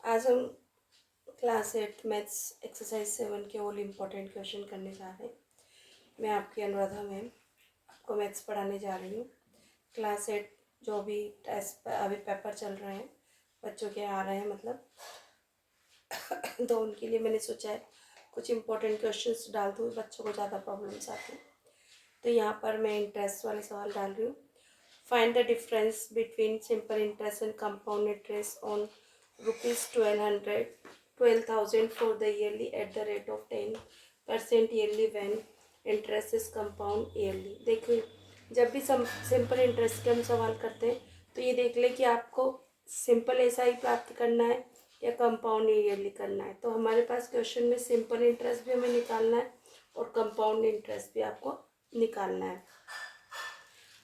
आज हम class 8 maths exercise 7 के ऑल इम्पोर्टेंट क्वेश्चन करने जा रहे हैं। मैं आपकी अनुराधा मैम आपको मैथ्स पढ़ाने जा रही हूँ। क्लास 8 जो भी टेस्ट अभी पेपर चल रहे हैं बच्चों के आ रहे हैं मतलब तो उनके लिए मैंने सोचा है कुछ इम्पोर्टेंट क्वेश्चंस डाल दूँ, बच्चों को ज़्यादा प्रॉब्लम्स आती हैं। तो यहाँ पर मैं इंटरेस्ट वाले सवाल डाल रही हूँ। Find the difference between simple interest and compound interest on ₹12,000 for the yearly at the rate of 10% yearly when interest is compound yearly। देखिए, जब भी सिंपल इंटरेस्ट के हम सवाल करते हैं तो ये देख लें कि आपको सिंपल ऐसा ही प्राप्त करना है या कंपाउंड ईयरली करना है। तो हमारे पास क्वेश्चन में सिंपल इंटरेस्ट भी हमें निकालना है और कंपाउंड इंटरेस्ट भी आपको निकालना है।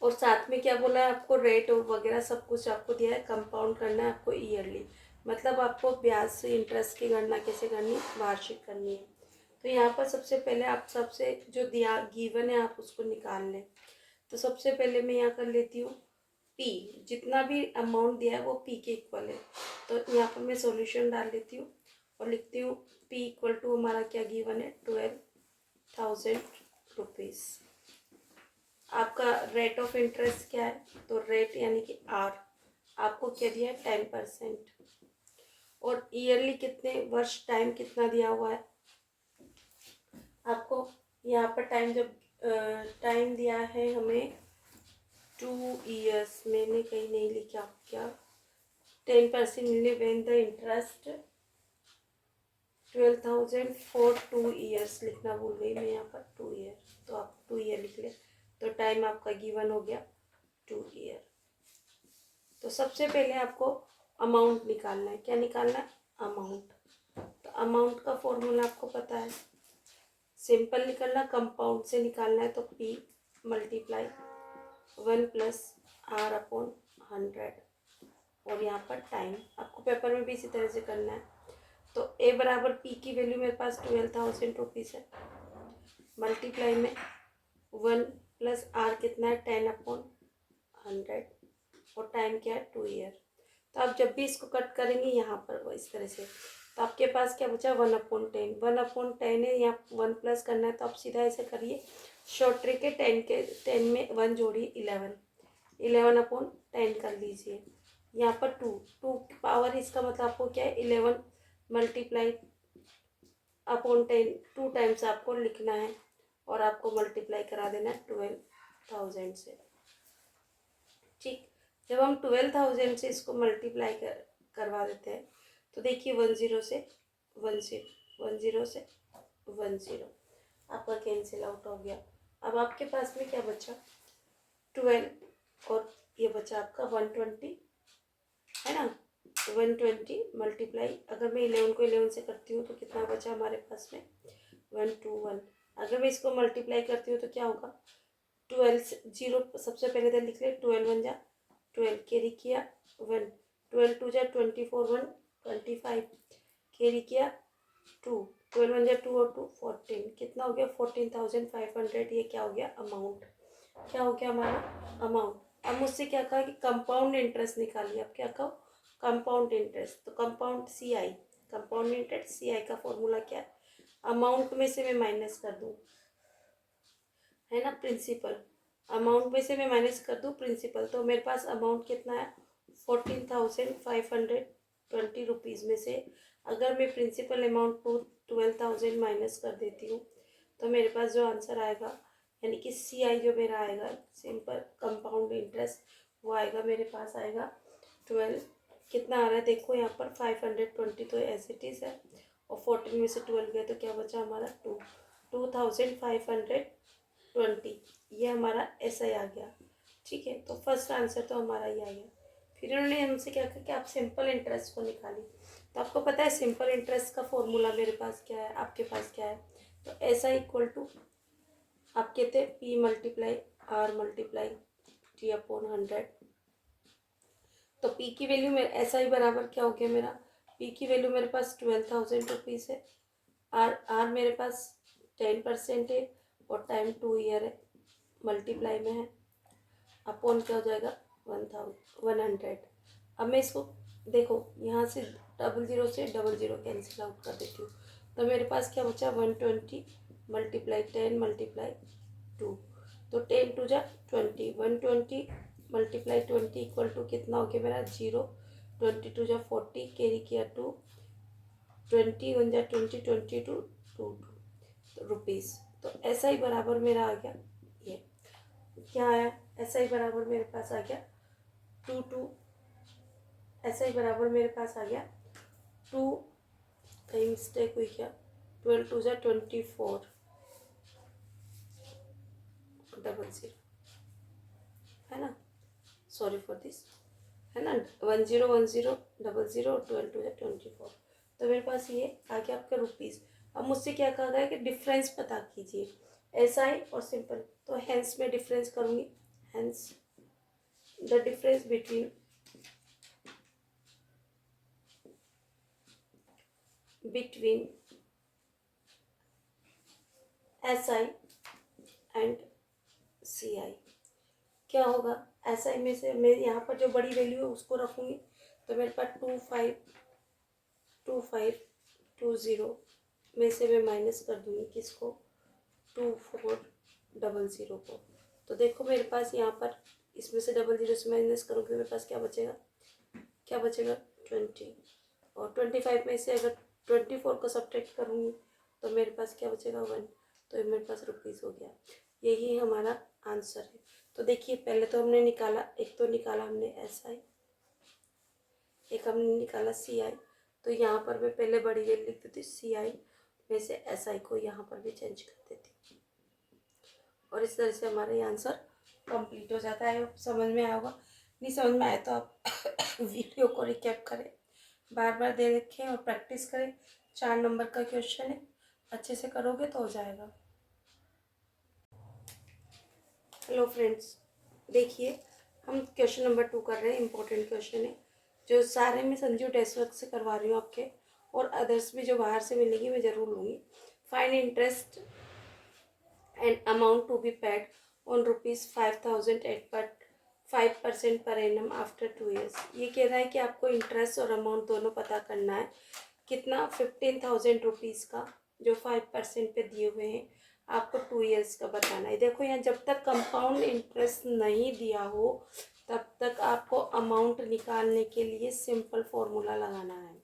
और साथ में क्या बोला है आपको, रेट वगैरह सब कुछ आपको दिया है। कंपाउंड करना है आपको ईयरली, मतलब आपको ब्याज से इंटरेस्ट की गणना कैसे करनी है, वार्षिक करनी है। तो यहाँ पर सबसे पहले आप सबसे जो दिया गिवन है आप उसको निकाल लें। तो सबसे पहले मैं यहाँ कर लेती हूँ पी, जितना भी अमाउंट दिया है वो पी के इक्वल है। तो यहाँ पर मैं सॉल्यूशन डाल लेती हूँ और लिखती हूँ पी इक्वल टू हमारा क्या गिवन है, ₹12,000। आपका रेट ऑफ इंटरेस्ट क्या है, तो रेट यानी कि आर आपको क्या दिया है, 10%। और ईयरली कितने वर्ष टाइम कितना दिया हुआ है आपको, यहाँ पर टाइम जब टाइम दिया है हमें 2 years, मैंने कहीं नहीं लिखा क्या, 10% मिले when the interest 12,000 for 2 years लिखना भूल गई मैं यहाँ पर 2 year, तो आप 2 year लिख लें। तो टाइम आपका गिवन हो गया 2 year। तो सबसे पहले आपको अमाउंट निकालना है। क्या निकालना है, अमाउंट। तो अमाउंट का फॉर्मूला आपको पता है, सिंपल निकलना कंपाउंड से निकालना है तो P multiply 1 plus R upon 100। और यहाँ पर टाइम आपको पेपर में भी इसी तरह से करना है। तो A बराबर P की वैल्यू मेरे पास ₹12,000 है, मल्टीप्लाई में 1 प्लस R कितना है, 10 अपॉन 100। और टाइम क्या है, 2 year। तो आप जब भी इसको कट करेंगे यहाँ पर वो इस तरह से, तो आपके पास क्या बचा, 1/10। 1/10 है, यहाँ 1 प्लस करना है तो आप सीधा ऐसे करिए, शॉर्ट ट्रिक है, 10 में 1 जोड़िए 11, 11/10 कर लीजिए। यहाँ पर 2 पावर, इसका मतलब आपको क्या है, 11 मल्टीप्लाई अपॉन 10 2 टाइम्स आपको लिखना है और आपको मल्टीप्लाई करा देना है 12,000 से। ठीक, जब हम 12,000 से इसको मल्टीप्लाई करवा देते हैं तो देखिए 10 से 10, 10 से 10 आपका कैंसिल आउट हो गया। अब आपके पास में क्या बचा, 12 और ये बचा आपका 120, है ना। 120 मल्टीप्लाई, अगर मैं 11 को 11 से करती हूँ तो कितना बचा हमारे पास में, 121। अगर मैं इसको मल्टीप्लाई करती हूँ तो क्या होगा, 12 जीरो सबसे पहले तो लिख ले, 12 1 12 कैरी किया 1, 12 2 24 1 25 कैरी किया 2, 12 1 2 और 2 14, कितना हो गया 14,500। ये क्या हो गया, अमाउंट। क्या हो गया हमारा अमाउंट। अब मुझसे क्या कहा कि कंपाउंड इंटरेस्ट निकालिए। अब क्या कहो, कंपाउंड इंटरेस्ट। तो compound CI, compound interest CI का फॉर्मूला क्या है, अमाउंट में से मैं माइनस कर दूँ, है ना, प्रिंसिपल। अमाउंट में से मैं माइनस कर दूँ प्रिंसिपल, तो मेरे पास अमाउंट कितना है, ₹14,520 में से अगर मैं प्रिंसिपल अमाउंट 12,000 माइनस कर देती हूँ तो मेरे पास जो आंसर आएगा, यानी कि CI जो मेरा आएगा, सिंपल कंपाउंड इंटरेस्ट, वो आएगा मेरे पास आएगा 12, कितना आ रहा है देखो यहाँ पर 520, तो एज इट इज़ है। और 14 में से 12 गया तो क्या बचा हमारा 2,520, ये हमारा SI आ गया। ठीक है, तो फर्स्ट आंसर तो हमारा ये आ गया। फिर उन्होंने हमसे क्या कहा कि आप सिंपल इंटरेस्ट को निकालिए। तो आपको पता है सिंपल इंटरेस्ट का फॉर्मूला मेरे पास क्या है, आपके पास क्या है, तो SI इक्वल टू आप कहते हैं P multiply R multiply T upon 100। तो P की वैल्यू मेरे SI बराबर क्या हो गया, मेरा P की वैल्यू मेरे पास ₹12,000 है, R मेरे पास 10% है और टाइम 2 year है, मल्टीप्लाई में है, अपॉन क्या हो जाएगा 100। अब मैं इसको देखो यहाँ से 00 से 00 कैंसिल आउट कर देती हूँ, तो मेरे पास क्या बचा 120 मल्टीप्लाई 10 मल्टीप्लाई 2, तो 10 टू जा 20, 120 मल्टीप्लाई 20 इक्वल टू कितना हो गया मेरा 0, 20 टू जा 40 कैरी किया 2, 20 1 जा 20, 20 टू 2 रुपीज़। तो ऐसा ही बराबर मेरा आ गया, ये क्या आया, ऐसा ही बराबर मेरे पास आ गया 2 ऐसा ही बराबर मेरे पास आ गया 2, कहीं मिस्टेक हुई क्या, 12 टू जा 24 00, है ना, सॉरी फॉर दिस, है ना, 1010 00 12 टू जा 24, तो मेरे पास ये आ गया आपका रुपीज़। अब मुझसे क्या कहा गया कि डिफरेंस पता कीजिए, SI और सिंपल, तो हैंस में डिफरेंस करूँगी, hence the difference between SI and CI क्या होगा, SI में से मैं यहाँ पर जो बड़ी वैल्यू है उसको रखूँगी, तो मेरे पास 2520 में से मैं माइनस कर दूँगी किसको, 2400 को, तो देखो मेरे पास यहाँ पर इसमें से 00 से माइनस करूँगी तो मेरे पास क्या बचेगा 20, और 25 में से अगर 24 को सब्ट्रैक्ट करूँगी तो मेरे पास क्या बचेगा 1, तो मेरे पास रुपीज़ हो गया। यही हमारा आंसर है। तो देखिए पहले तो हमने निकाला, एक तो निकाला हमने SI, एक हमने निकाला CI, तो यहाँ पर मैं पहले बड़ी वैल्यू लिख देती, CI में से SI को यहाँ पर भी चेंज कर देती, और इस तरह से हमारा ये आंसर कंप्लीट हो जाता है। समझ में आया होगा, नहीं समझ में आया तो आप वीडियो को रिकैप करें, बार बार दे रखें और प्रैक्टिस करें। 4 नंबर का क्वेश्चन है, अच्छे से करोगे तो हो जाएगा। हेलो फ्रेंड्स, देखिए हम क्वेश्चन नंबर 2 कर रहे हैं, इम्पोर्टेंट क्वेश्चन है, जो सारे मैं संजू टेस्ट वर्क से करवा रही हूँ आपके, और अदर्स भी जो बाहर से मिलेंगी मैं ज़रूर लूँगी। Find interest and amount to be paid on ₹5,000 at 5% per annum after 2 years। ये कह रहा है कि आपको इंटरेस्ट और अमाउंट दोनों पता करना है, कितना 15,000 रुपीज़ का जो 5% पे दिए हुए हैं, आपको 2 years का बताना है। देखो यहाँ जब तक कंपाउंड इंटरेस्ट नहीं दिया हो तब तक आपको अमाउंट निकालने के लिए सिंपल फॉर्मूला लगाना है।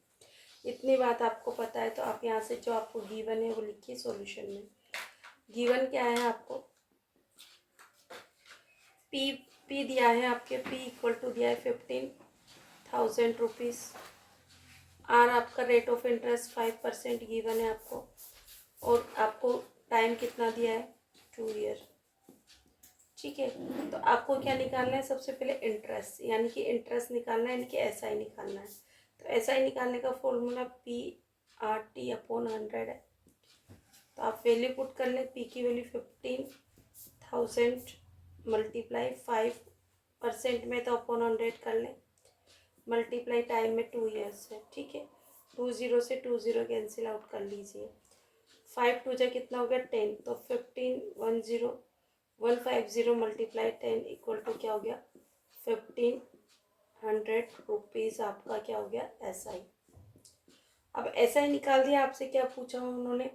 इतनी बात आपको पता है तो आप यहाँ से जो आपको गिवन है वो लिखिए सॉल्यूशन में। गिवन क्या है आपको, पी दिया है आपके, P इक्वल टू दिया है 15,000 रुपीज़, आर आपका रेट ऑफ इंटरेस्ट 5% गिवन है आपको, और आपको टाइम कितना दिया है 2 year। ठीक है, तो आपको क्या निकालना है, सबसे पहले इंटरेस्ट, यानी कि इंटरेस्ट निकालना है, यानी कि SI निकालना है। तो SI निकालने का फॉर्मूला PRT/100 है, तो आप वैल्यू पुट कर लें, P की वैल्यू 15,000 मल्टीप्लाई 5% में तो अपॉन 100 कर लें, मल्टीप्लाई टाइम में 2 years है। ठीक है, 20 से 20 कैंसिल आउट कर लीजिए, 5 2 जा कितना हो गया 10, तो 150 मल्टीप्लाई 10 इक्वल टू क्या हो गया 1500 रुपीज़, आपका क्या हो गया SI। अब SI निकाल दिया, आपसे क्या पूछा उन्होंने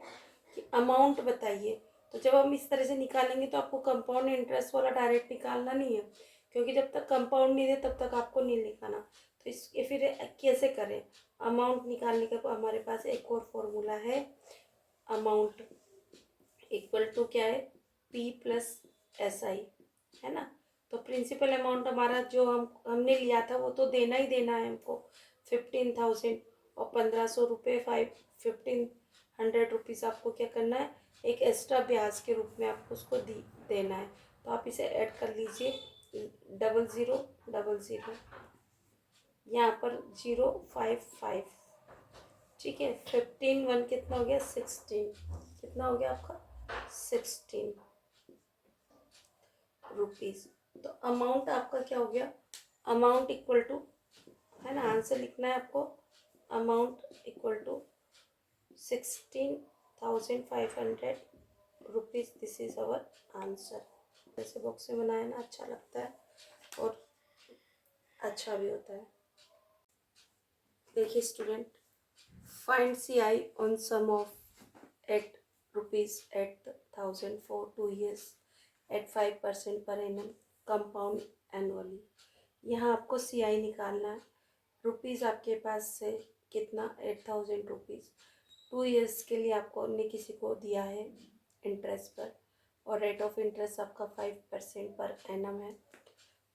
कि अमाउंट बताइए, तो जब हम इस तरह से निकालेंगे तो आपको कंपाउंड इंटरेस्ट वाला डायरेक्ट निकालना नहीं है, क्योंकि जब तक कंपाउंड नहीं दे तब तक आपको नहीं लिखाना। तो इसके फिर कैसे करें, अमाउंट निकालने का हमारे पास एक और फॉर्मूला है, अमाउंट इक्वल टू क्या है P प्लस SI, है ना। तो प्रिंसिपल अमाउंट हमारा जो हमने लिया था वो तो देना ही देना है हमको 15,000, और 1,500 रुपये 1,500 रुपीज़ आपको क्या करना है, एक एक्स्ट्रा ब्याज के रूप में आपको उसको देना है। तो आप इसे ऐड कर लीजिए, 0000 यहाँ पर 055, ठीक है, 15 1 कितना हो गया 16, कितना हो गया आपका 16 रुपीज़। तो अमाउंट आपका क्या हो गया, अमाउंट इक्वल टू, है ना, आंसर लिखना है आपको, amount equal to 16,500 rupees, this is our answer. ऐसे बॉक्स में बनाया ना अच्छा लगता है और अच्छा भी होता है। देखिए student, find CI on sum of at rupees 8,000 for 2 years at 5% per annum compound annually. यहाँ आपको CI निकालना है। रुपीज़ आपके पास से कितना, 8,000 रुपीज़ 2 years के लिए आपको ने किसी को दिया है इंटरेस्ट पर, और रेट ऑफ इंटरेस्ट आपका 5% पर एनम है।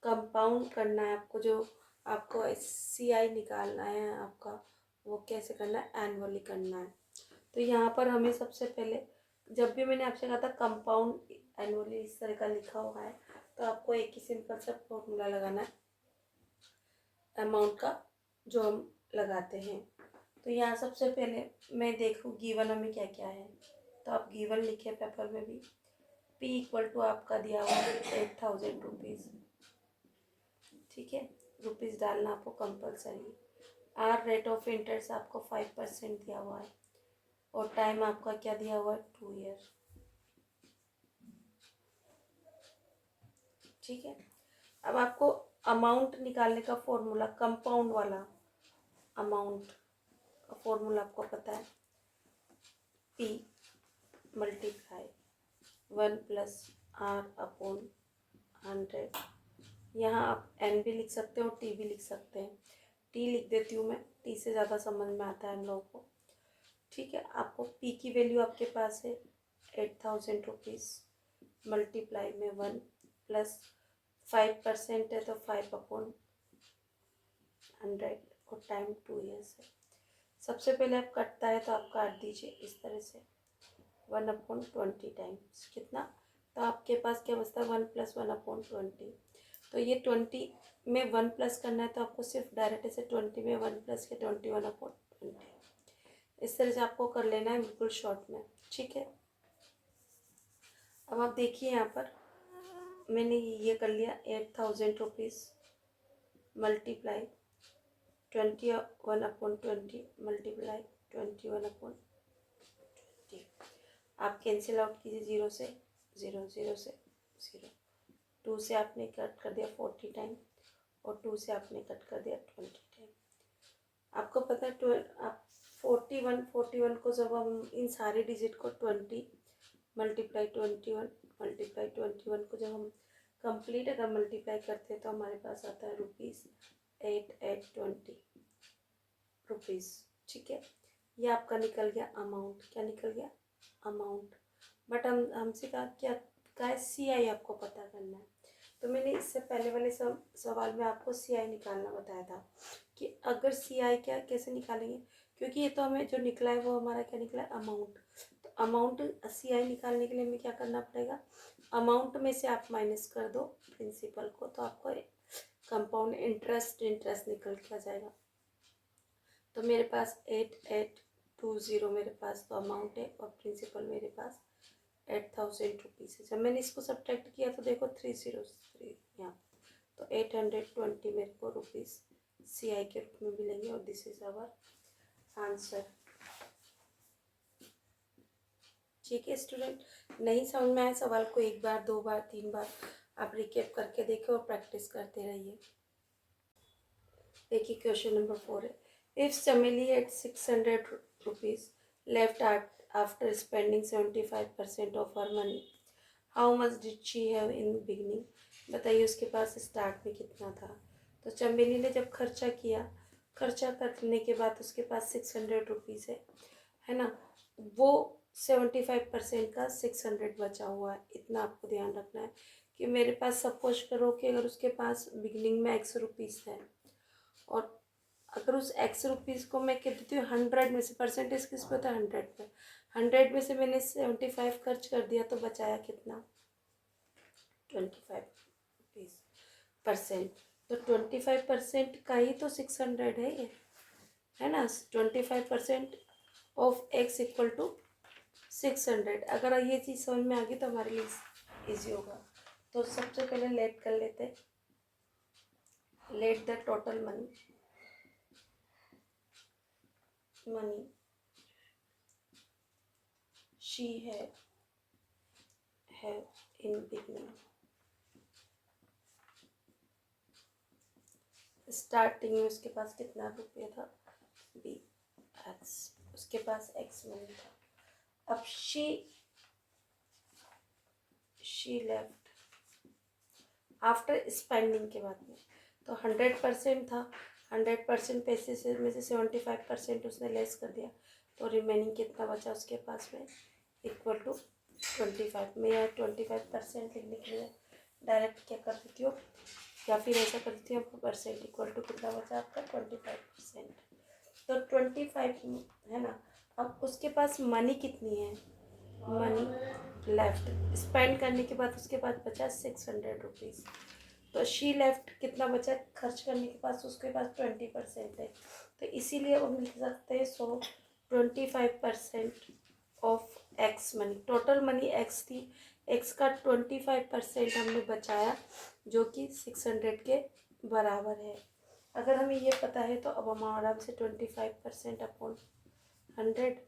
कंपाउंड करना है आपको, जो आपको CI निकालना है आपका, वो कैसे करना है, एनुअली करना है। तो यहाँ पर हमें सबसे पहले, जब भी मैंने आपसे कहा था कंपाउंड एनुअली इस तरह का लिखा हुआ है, तो आपको एक ही सिंपल सा फॉर्मूला लगाना है अमाउंट का, जो हम लगाते हैं। तो यहाँ सबसे पहले मैं देखूँ गिवन हमें क्या क्या है, तो आप गिवन लिखे पेपर में भी। P इक्वल टू आपका दिया हुआ है 8,000 रुपीज़, ठीक है, रुपीज़ डालना आपको compulsory. R rate of interest आपको 5% दिया हुआ है, और टाइम आपका क्या दिया हुआ है, 2 year, ठीक है। अब आपको अमाउंट निकालने का फॉर्मूला, कंपाउंड वाला अमाउंट का फॉर्मूला आपको पता है, P मल्टीप्लाई 1+R/100। यहाँ आप N भी लिख सकते हो, T भी लिख सकते हैं। T लिख देती हूँ मैं, T से ज़्यादा समझ में आता है हम लोगों को, ठीक है। आपको P की वैल्यू आपके पास है 8,000 रुपीज़, मल्टीप्लाई में 1 प्लस 5% है तो 5/100, और टाइम 2 years है। सबसे पहले आप कटता है तो आप काट दीजिए इस तरह से 1/20 टाइम्स कितना, तो आपके पास क्या बचता है, 1 + 1/20। तो ये 20 में 1 प्लस करना है, तो आपको सिर्फ डायरेक्ट ऐसे 20 में 1 प्लस के 21/20, इस तरह से आपको कर लेना है बिल्कुल शॉर्ट में, ठीक है। अब आप देखिए यहाँ पर मैंने ये कर लिया 8,000 रुपीज़ मल्टीप्लाई 21/20 मल्टीप्लाई 21/20। आप कैंसिल आउट कीजिए, 0 से 0, 0 से 0, 2 से आपने कट कर दिया 40 टाइम, और 2 से आपने कट कर दिया 20 टाइम। आपको पता है 12, आप 41 को जब हम इन सारे डिजिट को 20 मल्टीप्लाई 21 मल्टीप्लाई 21 को जब हम कंप्लीट अगर मल्टीप्लाई करते हैं, तो हमारे पास आता है ₹8,820 रुपीज़, ठीक है। ये आपका निकल गया अमाउंट। क्या निकल गया, अमाउंट। बट हमसे कहा है CI आपको पता करना है। तो मैंने इससे पहले वाले सवाल में आपको CI निकालना बताया था कि अगर CI क्या कैसे निकालेंगे, क्योंकि ये तो हमें जो निकला है वो हमारा क्या निकला है, अमाउंट। तो अमाउंट CI निकालने के लिए हमें क्या करना पड़ेगा, अमाउंट में से आप माइनस कर दो प्रिंसिपल को, तो आपको कंपाउंड इंटरेस्ट निकल के आ जाएगा। तो मेरे पास 8,820 मेरे पास तो अमाउंट है, और प्रिंसिपल मेरे पास 8,000 रुपीज़ है। जब मैंने इसको सब्ट्रैक्ट किया तो देखो 303 यहाँ, तो 820 मेरे को रुपीज़ CI के रूप में मिलेंगे, और दिस इज आवर आंसर, ठीक है स्टूडेंट। नहीं समझ में आए सवाल को 1 बार 2 बार 3 बार आप रिकेप करके देखो और प्रैक्टिस करते रहिए। देखिए क्वेश्चन नंबर 4 है, if Chameli at 600 rupees left after spending 75% of her money, how much did she have in beginning. बताइए उसके पास स्टार्ट में कितना था। तो चमेली ने जब खर्चा किया, खर्चा करने के बाद उसके पास 600 रुपीज़ है ना, वो 75% का 600 बचा हुआ है। इतना आपको ध्यान रखना है कि मेरे पास, सपोज करो कि अगर उसके पास बिगनिंग में X रुपीज़ है, और अगर उस X रुपीज़ को मैं कह देती हूँ 100 में से, परसेंटेज किस पे होता है, 100 पे, 100 में से मैंने 75 खर्च कर दिया, तो बचाया कितना, 25 रुपीज़ परसेंट। तो 25% का ही तो 600 है ये, है ना। 25% ऑफ X इक्वल टू 600। अगर ये चीज़ समझ में आ गई तो हमारे लिए ईजी होगा। तो सबसे पहले लेट कर लेते हैं, let the total money she have in beginning. Starting में उसके पास कितना रुपया था, बी एक्स, उसके पास एक्स मनी था। अब शी लेफ्ट आफ्टर स्पेंडिंग के बाद में, तो 100% था, 100% पैसे से में से 75% उसने लेस कर दिया, तो रिमेनिंग कितना बचा उसके पास में, इक्वल टू 25। मैं यहाँ 25% लिखने के लिए डायरेक्ट क्या कर देती हूँ, या फिर ऐसा कर देती हूँ आपको परसेंट, इक्वल टू कितना बचा आपका 25%। तो 25 है ना। अब उसके पास मनी कितनी है, मनी लेफ्ट स्पेंड करने के बाद उसके पास बचा 600 रुपीज़। तो शी लेफ्ट कितना बचा खर्च करने के पास, उसके पास 20% है, तो इसीलिए हम लिख सकते हैं 25% of x money. Total money x थी, एक्स का 25% हमने बचाया, जो कि 600 के बराबर है। अगर हमें ये पता है तो अब हम आराम से 25% अपॉन 100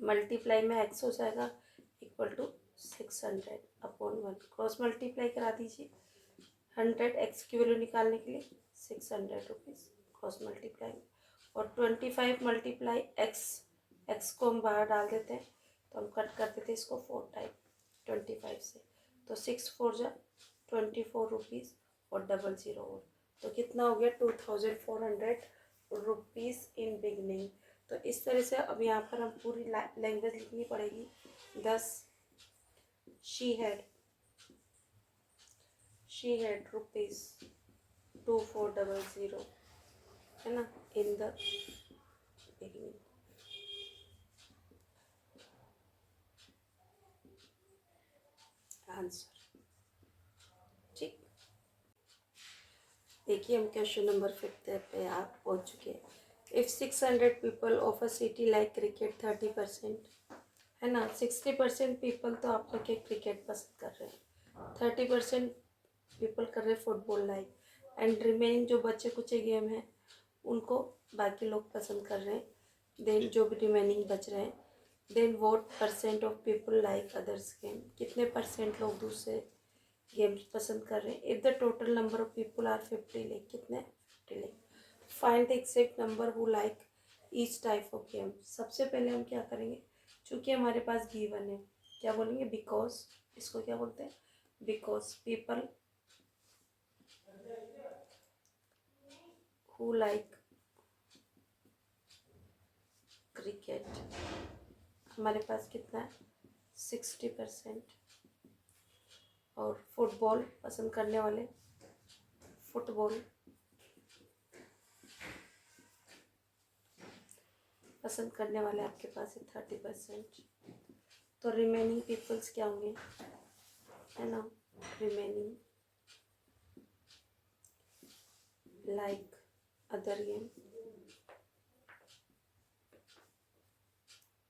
मल्टीप्लाई में एक्स हो जाएगा, equal to 600 upon 1। Cross multiply करा दीजिए, 100 एक्स की वैल्यू निकालने के लिए 600 रुपीज़ क्रॉस मल्टीप्लाई में, और 25 मल्टीप्लाई एक्स को हम बाहर डाल देते हैं, तो हम कट कर देते हैं इसको 4 टाइम 25 से, तो 6 4 जा 24 रुपीज़ और 00 और, तो कितना हो गया 2400 रुपीज़ इन बिगनिंग। तो इस तरह से अब यहाँ पर हम पूरी लैंग्वेज लिखनी पड़ेगी। 10 शी हैड रुपीज़ 2400 है ना इन द बिगनिंग। आंसर ठीक। देखिए हम क्वेश्चन नंबर 5 पे आप पहुँच चुके हैं। If 600 people of a city like cricket 30%, है ना, 60% पीपल तो आप लोग के क्रिकेट पसंद कर रहे हैं, 30% पीपल कर रहे हैं फुटबॉल लाइक, एंड रिमेनिंग जो बच्चे कुछ गेम हैं उनको बाकी लोग पसंद कर रहे हैं, देन जो भी रिमेनिंग बच रहे हैं, then what percent of people like others game, कितने परसेंट लोग दूसरे गेम्स पसंद कर रहे हैं। If the total number of people are 50 lakh, कितने 50 lakh. Find the exact number who like each type of game. सबसे पहले हम क्या करेंगे, चूँकि हमारे पास गिवन है, क्या बोलेंगे, बिकॉज, इसको क्या बोलते हैं, because people who like cricket, हमारे पास कितना है 60%, और फुटबॉल पसंद करने वाले, फुटबॉल पसंद करने वाले आपके पास है 30%। तो रिमेनिंग पीपल्स क्या होंगे, है ना, रिमेनिंग लाइक अदर गेम।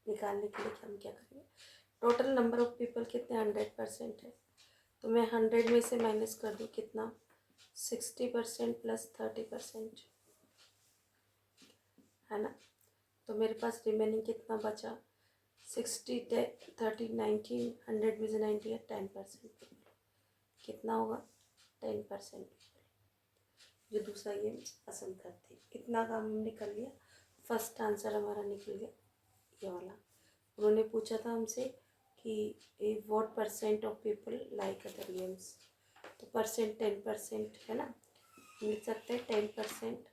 निकालने के लिए हम क्या करेंगे, टोटल नंबर ऑफ पीपल कितने 100% है, तो मैं 100 में से माइनस कर दूँ कितना 60% प्लस 30%, है ना, तो मेरे पास रिमेनिंग कितना बचा 60 30 19, 100 में से 90 है 10%, कितना होगा 10% जो दूसरा गेम पसंद करते। इतना काम हमने कर लिया, फर्स्ट आंसर हमारा निकल गया ये वाला। उन्होंने पूछा था हमसे कि what percent of people like other games, तो परसेंट 10% है ना, लिख सकते हैं 10%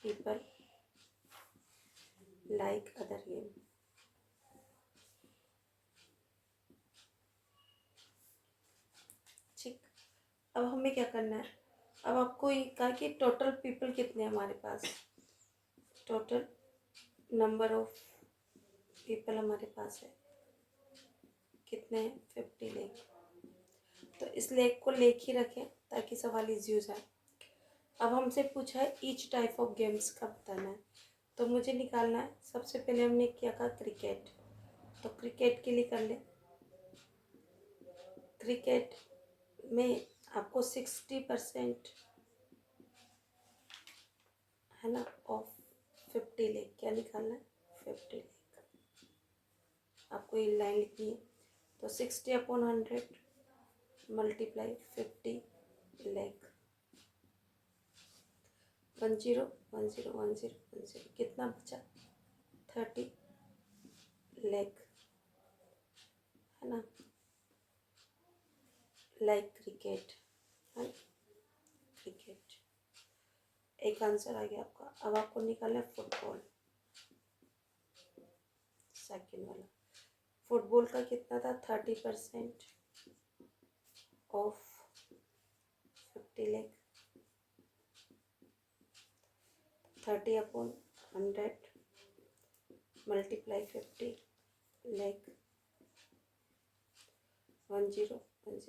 पीपल लाइक अदर गेम। ठीक, अब हमें क्या करना है, अब आपको ये कहा कि टोटल पीपल कितने हैं हमारे पास, टोटल नंबर ऑफ पीपल हमारे पास है कितने हैं 50 लाख, तो इस लेख को लेख ही रखें ताकि सवाल इजी हो जाए। अब हमसे पूछा है ईच टाइप ऑफ गेम्स का बताना है, तो मुझे निकालना है, सबसे पहले हमने क्या कहा क्रिकेट, तो क्रिकेट के लिए कर ले, क्रिकेट में आपको 60% है ना ऑफ 50 लाख, क्या निकालना है 50 लाख, आपको ये लाइन लिखनी है, तो 60 अपॉन 100 मल्टीप्लाई 50 लाख, 10 10 10 10 कितना बचा? 30 लेग, है ना, लाइक क्रिकेट, है क्रिकेट। एक आंसर आ गया आपका। अब आपको निकालना है फुटबॉल, सेकेंड वाला। फुटबॉल का कितना था? 30% ऑफ 50 लेग, 30/100 मल्टीप्लाई 50 लेग, 10 10 10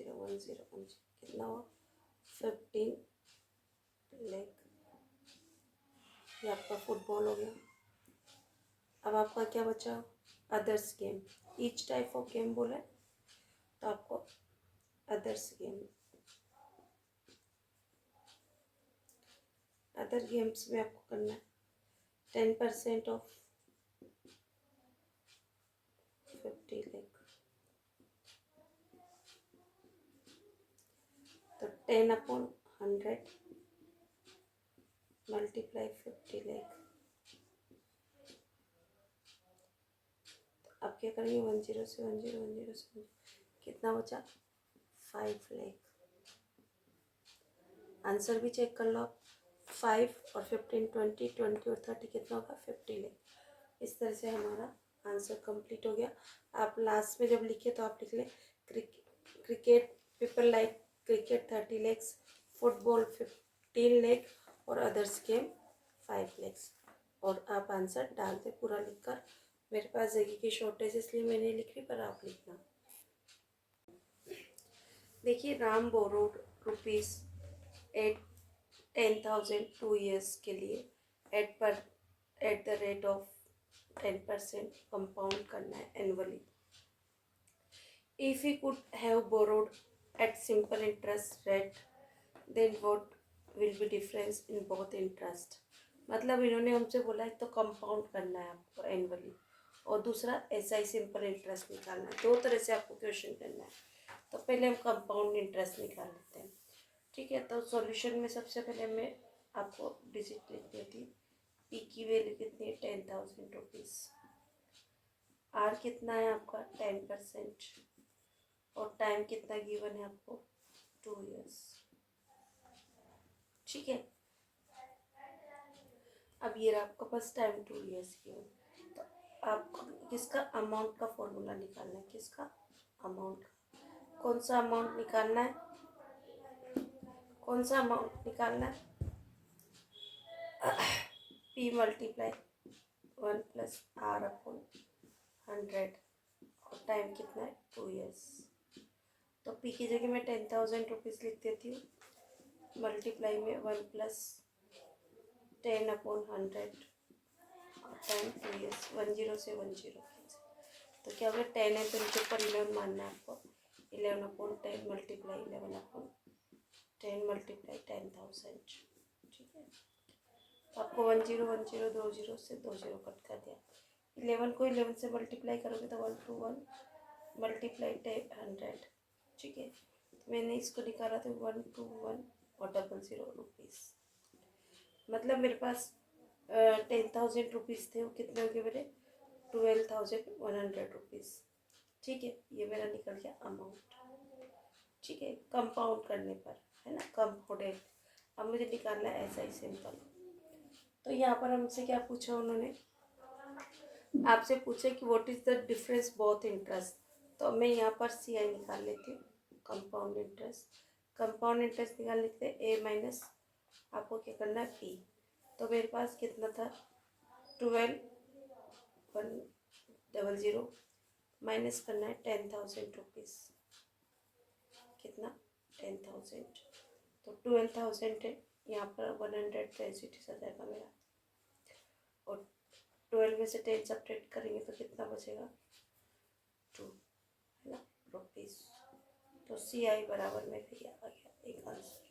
10 कितना हुआ? 15 लेग। ये आपका फुटबॉल हो गया। अब आपका क्या बचा? Others game. Each type of game बोला है तो आपको अदर्स गेम, अदर गेम्स में आपको करना है 10% ऑफ 50 लेग, तो 10/100 मल्टीप्लाई 50 लेग। अब क्या करेंगे? 10 से 10 10 से 10 कितना बचा? 5 लेग। आंसर भी चेक कर लो आप। 5 और 15 20 और 30 कितना होगा? 50 लेग। इस तरह से हमारा आंसर कंप्लीट हो गया। आप लास्ट में जब लिखे तो आप लिख लें cricket, people like cricket 30 legs, football 15 leg और अदर्स गेम 5 लेग्स, और आप आंसर डाल दें पूरा लिखकर। मेरे पास जगह की शॉर्टेज इसलिए मैंने लिख ली, पर आप लिखना। देखिए, राम बोरोड रुपीज़ 10,000 2 years के लिए at the rate of 10% compound करना है annually. If he could have borrowed at simple interest rate, then what will be difference in both interest. मतलब इन्होंने हमसे बोला है तो कंपाउंड करना है आपको एनुअली, और दूसरा एसआई सिंपल इंटरेस्ट निकालना है। दो तरह से आपको क्वेश्चन करना है। तो पहले हम कंपाउंड इंटरेस्ट निकाल लेते हैं, ठीक है। तो सॉल्यूशन में सबसे पहले मैं आपको डिजिट लिख देती हूँ। पी की वैल्यू कितनी है? 10,000 रुपीज़। आर कितना है आपका? 10%, और टाइम कितना गिवन है आपको? 2 years, ठीक है। अब ये रहा आपका पास टाइम 2 years गिवन। तो आपको किसका अमाउंट का फॉर्मूला निकालना है? किसका अमाउंट का? कौन सा अमाउंट निकालना है? कौन सा अमाउंट निकालना है? पी मल्टीप्लाई 1 प्लस R/100, और टाइम कितना है? 2 years। तो पी की जगह मैं 10,000 रुपीज़ लिख देती हूँ, मल्टीप्लाई में 1 प्लस 10/100, और टाइम 2 years। 10 से 10 तो क्या होगा? 10 है तो इनके ऊपर 11 मानना है आपको। 11/10 मल्टीप्लाई 11/10 मल्टीप्लाई 10,000, ठीक है। तो आपको 10 10 20 से 20 कट कर दिया। 11 को 11 से मल्टीप्लाई करोगे तो 121 मल्टीप्लाई 100, ठीक है। तो मैंने इसको निकाला था 121 और 00 रुपीज़। मतलब मेरे पास 10,000 रुपीज़ थे, वो कितने हो गए मेरे? 12,100 रुपीज़, ठीक है। ये मेरा निकल गया अमाउंट, ठीक है, कंपाउंड करने पर, है ना, कंपाउंडेड। अब मुझे निकालना है ऐसा ही सिंपल। तो यहाँ पर हमसे क्या पूछा उन्होंने? आपसे पूछे कि what is the difference both interest. तो मैं यहाँ पर सी आई निकाल लेती हूँ, कंपाउंड इंटरेस्ट। कंपाउंड इंटरेस्ट निकाल लेते हैं ए माइनस, आपको क्या करना है? पी। तो मेरे पास कितना था? 12,100 माइनस करना है 10,000 रुपीज़। कितना? 10,000। तो 12,000 है, यहाँ पर 100 ट्रेजिटीज आ जाएगा मेरा, और 12 में से 10 सब्ट्रैक्ट करेंगे तो कितना बचेगा? 2, है ना, रुपीज़। तो सी आई बराबर में भी आ गया एक आंसर।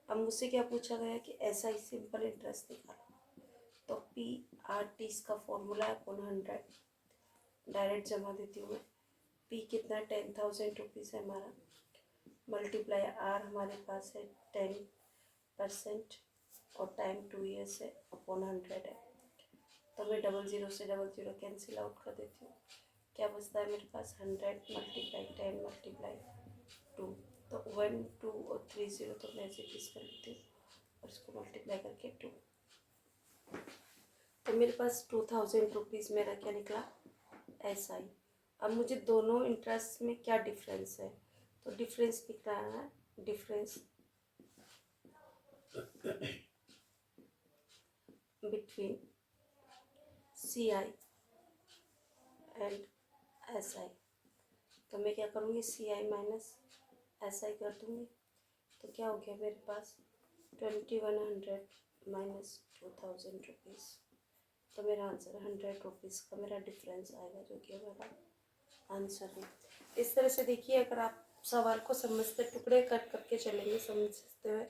अब मुझसे क्या पूछा गया कि ऐसा ही सिंपल इंटरेस्ट निकालो। तो पी आर टी इसका फॉर्मूला है अपॉन 100, डायरेक्ट जमा देती हूँ मैं। पी कितना? 10,000 रुपीज़ है हमारा, मल्टीप्लाई आर हमारे पास है 10%, और टाइम 2 ईयर्स है अपॉन 100 है। तो मैं 00 से 00 कैंसिल आउट कर देती हूँ। क्या बचता है मेरे पास 100 मल्टीप्लाई 10 मल्टीप्लाई 2। तो 1 2 और 30 तो मैं ऐसे चीज़ कर लेती हूँ और इसको मल्टीप्लाई करके 2। तो मेरे पास 2000 रुपीज़ मेरा क्या निकला SI। अब मुझे दोनों इंटरेस्ट में क्या डिफरेंस है, तो डिफरेंस निकलना है, difference between CI and SI। तो मैं क्या करूँगी CI माइनस SI कर दूँगी। तो क्या हो गया मेरे पास 2100 माइनस 2000 रुपीज़। तो मेरा आंसर 100 रुपीज़ का मेरा डिफरेंस आएगा, जो कि मेरा आंसर है। इस तरह से देखिए, अगर आप सवाल को समझते टुकड़े कट करके चलेंगे समझते हुए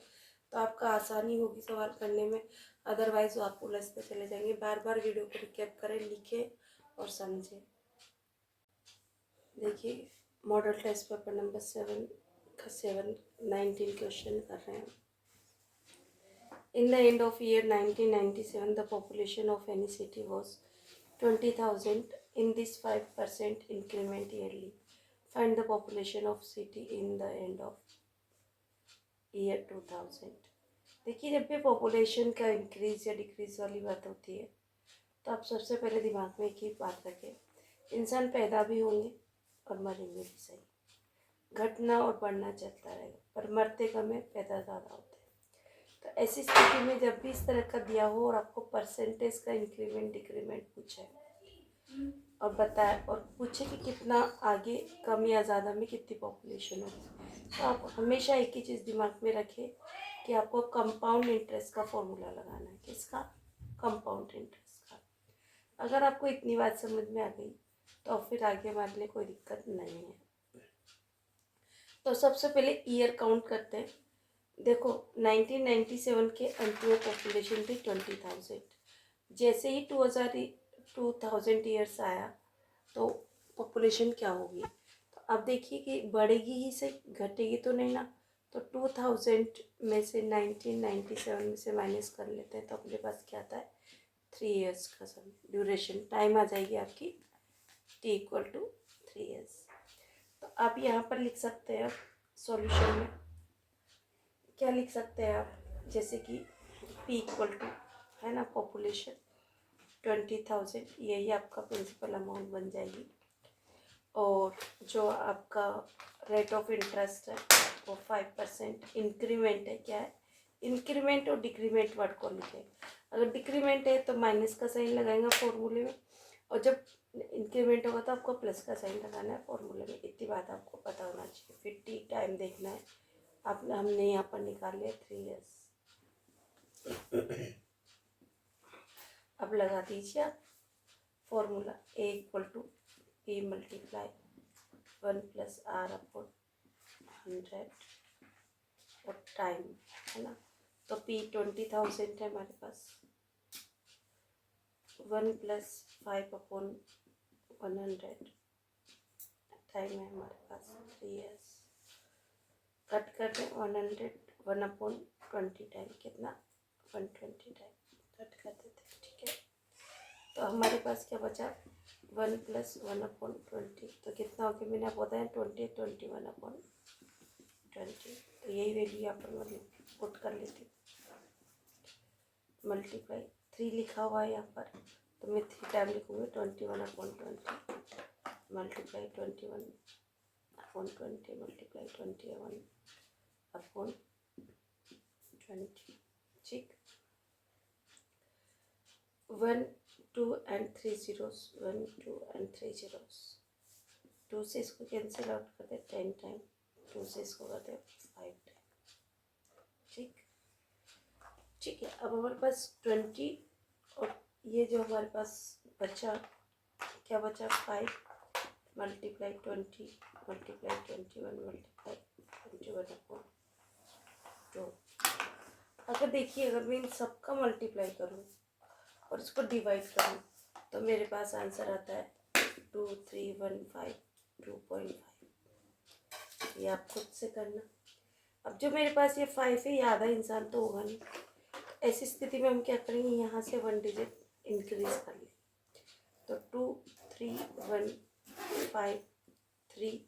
तो आपका आसानी होगी सवाल करने में, अदरवाइज आप उलझते चले जाएंगे। बार बार वीडियो को रिकैप करें, लिखें और समझें। देखिए मॉडल टेस्ट पेपर नंबर 7 का 19 क्वेश्चन कर रहे हैं। In the end of year 1997, the population of any city was 20,000. In this 5% increment yearly, find the population of city in the end of year 2000. देखिए, जब भी पॉपुलेशन का increase या decrease वाली बात होती है तो आप सबसे पहले दिमाग में एक ही बात रखें, इंसान पैदा भी होंगे और मरेंगे भी सही। घटना और बढ़ना चलता रहेगा, पर मरते कम है, पैदा ज़्यादा होते हैं। तो ऐसी स्थिति में जब भी इस तरह का दिया हो और आपको परसेंटेज का इंक्रीमेंट डिक्रीमेंट पूछा है और बताए और पूछे कि कितना आगे कम या ज़्यादा में कितनी पॉपुलेशन होगी, तो आप हमेशा एक ही चीज़ दिमाग में रखें कि आपको कंपाउंड इंटरेस्ट का फॉर्मूला लगाना है। किसका? कंपाउंड इंटरेस्ट का। अगर आपको इतनी बात समझ में आ गई तो फिर आगे हमारे लिए कोई दिक्कत नहीं है। तो सबसे पहले ईयर काउंट करते हैं। देखो 1997 के अंत में पॉपुलेशन थी 20,000। जैसे ही 2000 ईयर्स आया तो पॉपुलेशन क्या होगी, तो अब देखिए कि बढ़ेगी ही सही, घटेगी तो नहीं ना। तो 2000 में से 1997 में से माइनस कर लेते हैं तो अपने पास क्या आता है 3 ईयर्स का समय ड्यूरेशन टाइम आ जाएगी आपकी T = 3 ईयर्स। तो आप यहाँ पर लिख सकते हैं सॉल्यूशन में क्या लिख सकते हैं आप, जैसे कि P = है ना पॉपुलेशन 20,000, यही आपका प्रिंसिपल अमाउंट बन जाएगी। और जो आपका रेट ऑफ इंटरेस्ट है वो 5% इंक्रीमेंट है। क्या है? इंक्रीमेंट और डिक्रीमेंट वर्ड को लिखें। अगर डिक्रीमेंट है तो माइनस का साइन लगाएंगे फॉर्मूले में, और जब इंक्रीमेंट होगा तो आपको प्लस का साइन लगाना है फॉर्मूले में। इतनी बात आपको पता होना चाहिए। फिर टी टाइम देखना है, हमने यहाँ पर निकाल लिया 3 ईयर्स। अब लगा दीजिए आप फॉर्मूला A = P × 1 + R/100 और टाइम है ना। तो P 20,000 है हमारे पास, 1 + 5/100 टाइम है हमारे पास 3 ईयर्स। कट कर दें 100 1/20 टाइम कितना 120 टाइम कट कर देते हैं, ठीक है। तो हमारे पास क्या बचा 1 + 1/20, तो कितना हो गया मैंने आप बताया 20 21/20। तो यही वैल्यू यहाँ पर मतलब पुट कर लेती हूँ। मल्टीप्लाई 3 लिखा हुआ है यहाँ पर, तो मैं 3 टाइम लिखूँगी 21/20 मल्टीप्लाई 21/20 मल्टीप्लाई 21/20, ठीक। 1 2 and 3 zeros, 1 2 and 3 zeros। 2 से इसको कैंसिल आउट कर दे 10 टाइम, 2 से इसको कर दे 5 टाइम, ठीक है। अब हमारे पास 20 और ये जो हमारे पास बचा क्या बचा 5 मल्टीप्लाई 20 मल्टीप्लाई 21 मल्टीप्लाई 21/2। अगर देखिए अगर मैं इन सबका मल्टीप्लाई करूँ और इसको डिवाइड करूँ तो मेरे पास आंसर आता है 2315 2.5। ये आप खुद से करना। अब जो मेरे पास ये 5 है ये आधा इंसान तो होगा नहीं, ऐसी स्थिति में हम क्या करेंगे, यहाँ से 1 डिजिट इंक्रीज कर लेंगे। तो 231553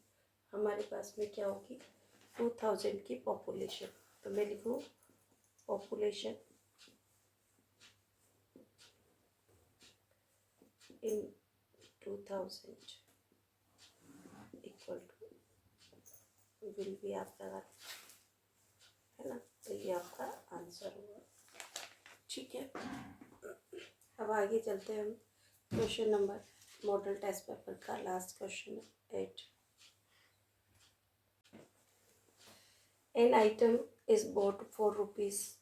हमारे पास में क्या होगी, 2000 की पॉपुलेशन। तो मैं लिखूँ population in 2000 equal to will भी आप लगा है ना। तो ये आपका आंसर होगा। ठीक है, अब आगे चलते हैं हम question number model test paper का last question 8। An item is bought for rupees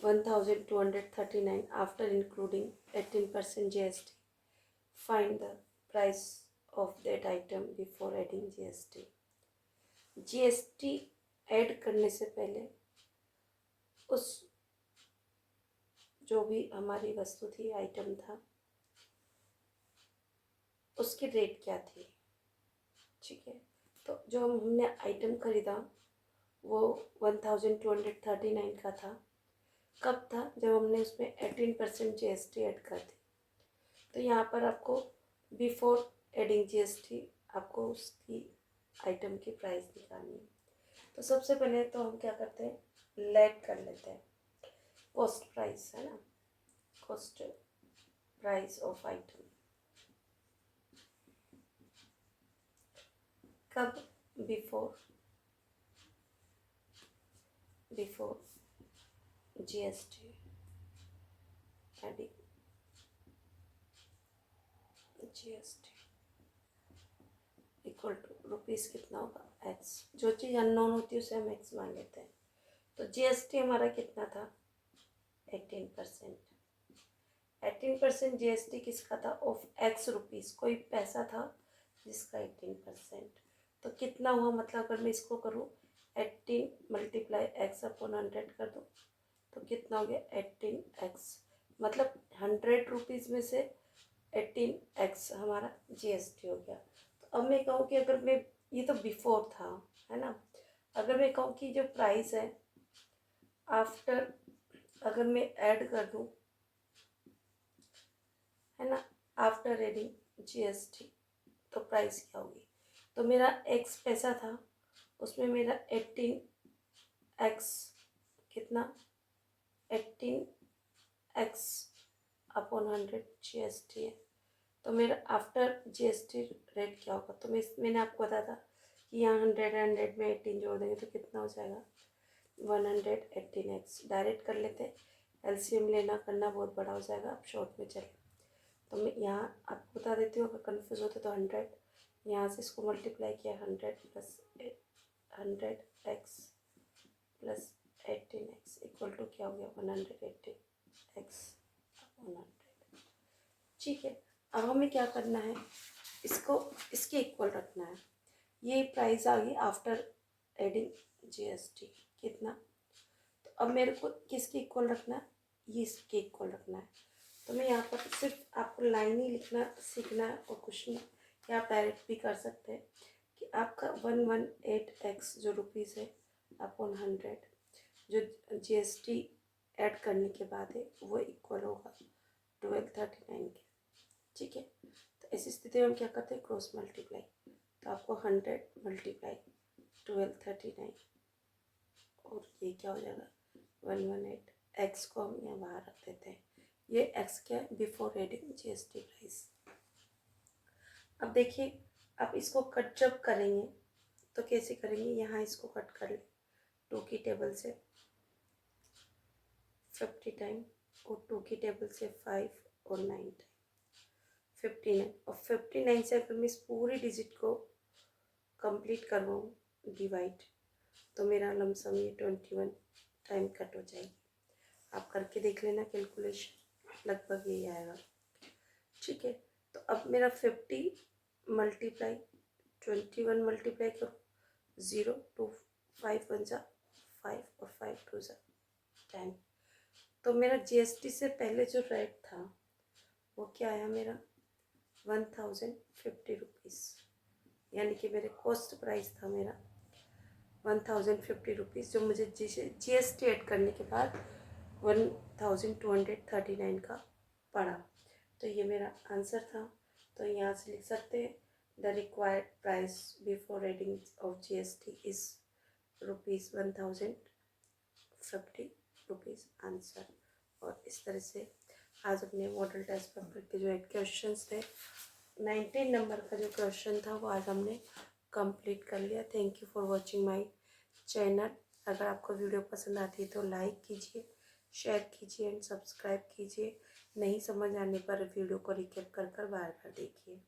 1239 after including 18% GST. Find the price of that item before adding GST. GST add करने से पहले उस जो भी हमारी वस्तु थी, आइटम था, उसकी रेट क्या थी। ठीक है, तो जो हमने आइटम खरीदा वो 1239 का था। कब था, जब हमने उसमें 18% GST ऐड कर दी। तो यहाँ पर आपको बिफोर एडिंग GST आपको उसकी आइटम की प्राइस निकालनी है। तो सबसे पहले तो हम क्या करते हैं, लेट कर लेते हैं कॉस्ट प्राइस, है ना, कॉस्ट प्राइस ऑफ आइटम। कब, before GST adding GST equal to rupees कितना होगा, एक्स। जो चीज़ अननोन होती है उसे हम एक्स मान लेते हैं। तो GST हमारा कितना था, 18%। 18% GST किसका था, ऑफ एक्स रुपीज़। कोई पैसा था जिसका 18%। तो कितना हुआ, मतलब अगर मैं इसको करूँ 18 मल्टीप्लाई एक्स अपॉन 100 कर दूँ तो कितना हो गया, 18x। मतलब 100 रुपीज़ में से 18x हमारा GST हो गया। तो अब मैं कहूँ कि अगर मैं, ये तो बिफोर था, है ना, अगर मैं कहूँ कि जो प्राइस है आफ्टर, अगर मैं ऐड कर दूँ, है ना, आफ्टर एडिंग GST, तो प्राइस क्या होगी। तो मेरा x पैसा था, उसमें मेरा 18x कितना, 18x अपॉन 100 GST है। तो मेरा आफ्टर GST रेट क्या होगा। तो मैंने आपको बताया था कि यहाँ 100 में 18 जोड़ देंगे तो कितना हो जाएगा, 118x। डायरेक्ट कर लेते हैं, LCM लेना करना बहुत बड़ा हो जाएगा, अब शॉर्ट में चले। तो मैं यहाँ आपको बता देती हूँ, अगर कन्फ्यूज़ होते तो 100 यहाँ से इसको मल्टीप्लाई किया, 100 plus 100x plus 18x equal to क्या हो गया, 118x अपॉन 100। ठीक है, अब हमें क्या करना है, इसको इसके इक्वल रखना है। ये प्राइस आ गई आफ्टर एडिंग GST कितना। तो अब मेरे को किसके इक्वल रखना है, ये इसके इक्वल रखना है। तो मैं यहाँ पर सिर्फ आपको लाइन ही लिखना सीखना है और कुछ नहीं, या आप डायरेक्ट भी कर सकते हैं कि आपका 118x जो रुपीज़ है अपॉन 100 जो GST ऐड करने के बाद है वो इक्वल होगा 1239 के। ठीक है, तो ऐसी स्थिति में हम क्या करते हैं, क्रॉस मल्टीप्लाई। तो आपको 100 मल्टीप्लाई 1239 और ये क्या हो जाएगा, 118। एक्स को हम यहाँ बाहर रख देते हैं। ये एक्स क्या है, बिफोर एडिंग GST प्राइस। अब देखिए, आप इसको कट जब करेंगे तो कैसे करेंगे, यहाँ इसको कट कर ले 2 की टेबल से 50 टाइम और 2 की टेबल से 5 और 9 टाइम 59। और 59 से अगर मैं इस पूरी डिजिट को कंप्लीट करवाऊँ डिवाइड, तो मेरा लमसम ये 21 टाइम कट हो जाएगी। आप करके देख लेना कैलकुलेशन, लगभग यही आएगा। ठीक है, तो अब मेरा 50 मल्टीप्लाई 21 मल्टीप्लाई करो 0 2 5 1 जा 5 और 5 2 जा 10। तो मेरा GST से पहले जो रेट था वो क्या आया, मेरा 1050 रुपीज़। यानी कि मेरे कॉस्ट प्राइस था मेरा 1050 रुपीज़, जो मुझे GST ऐड करने के बाद 1239 का पड़ा। तो ये मेरा आंसर था। तो यहाँ से लिख सकते हैं the required price before adding of GST is ₹1050 answer. और इस तरह से आज अपने मॉडल टेस्ट पेपर के जो 8 क्वेश्चंस थे, 19 नंबर का जो क्वेश्चन था वो आज हमने कंप्लीट कर लिया। Thank you for watching my channel. अगर आपको वीडियो पसंद आती है तो लाइक कीजिए, शेयर कीजिए एंड सब्सक्राइब कीजिए। नहीं समझ आने पर वीडियो को रिकैप कर बार बार देखिए।